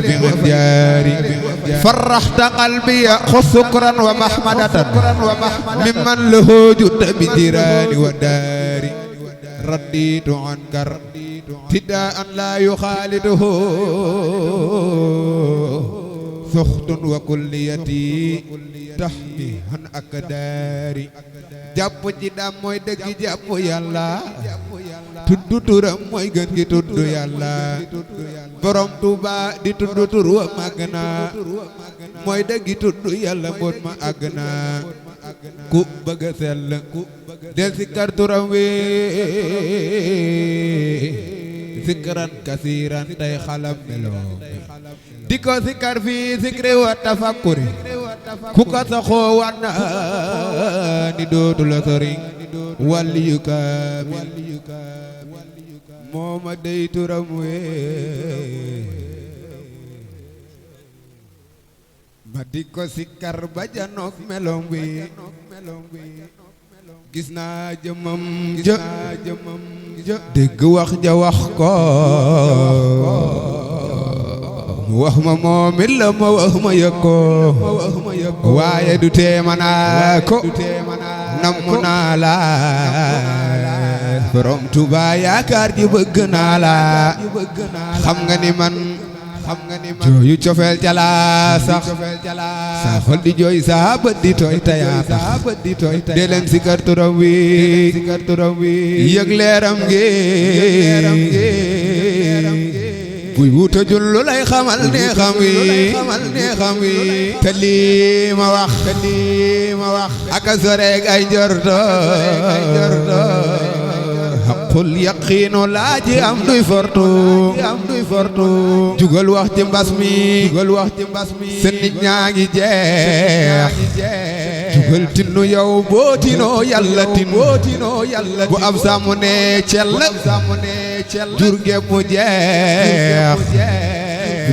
بنافع جاري فرحت قلبي خذ شكرا ومحمدة ممن له جد بجيران وداري رديت عنك ابتداء لا يخالده سخط وكليتي تحمي عن أكداري jàpp ci dam mooy dëgg jàpp yàlla tuddu turam mooy gën gi tuddu yàlla borom Tuuba di tuddu tur wa màgg na mooy dëgg tuddu yàlla mboot ma àgg na ku bëgg a sell del sikkar turam wi sikran kasiran tay xalam melo di ko sikkar fi sikri wa tafakkuri ku ko saxoo wan na ni dootu la soriñ waliyu kaamil moo ma dey turam wee ma di ko sikkar ba janook melom wi gis naa jëmam ja dégg wax ja wax ko wax ma moom it la ma wax ma yëg ko waaye du tee ma naa ko namm naa la borom Tuuba yaakaar ji bëgg naa la xam nga ni man jooyu cofeel jala sax sa xol di jooy sa bët di tooy taya tax dee leen sikar turam wi yëg leeram gi buy wuta jullu lay xamal ne xam wi te lii ma wax aka soreeg ay njorto xaqul yaqiinu laaji am duy fortu jugal wax ci mbas mi sa nit ñaa ngi jeex jugal tinnu yow boo tinoo yàlla tin bu am sàmm ne cell jur gépp mu jeex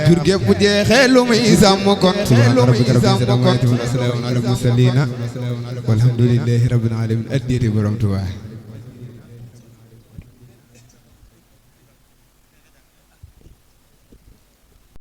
jur gépp mu jeexee lu muy sàmm kon subhaana rabbika rabbil izzati ammaa yasifuun wa salaamun alal mursaliin walhamdulillaahi rabbil aalamiin addiyati borom Tuubaa